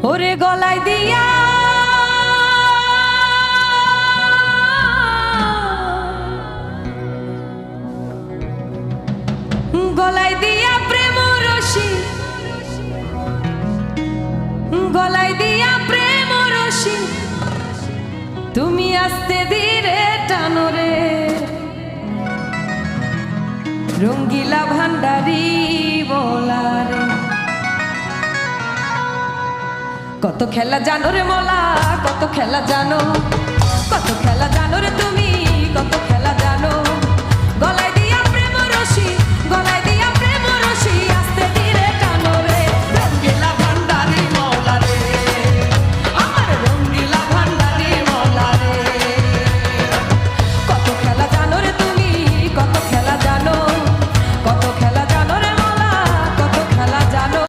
ওরে গলায় দিয়া গলায় দিয়া প্রেম রশি, গলায় দিয়া প্রেম রশি তুমি আস্তে ধীরে টানো রে রঙ্গিলা ভান্ডারি বলারে। কত খেলা জানো রে মলা, কত খেলা জানো, কত খেলা জানো রে তুমি, কত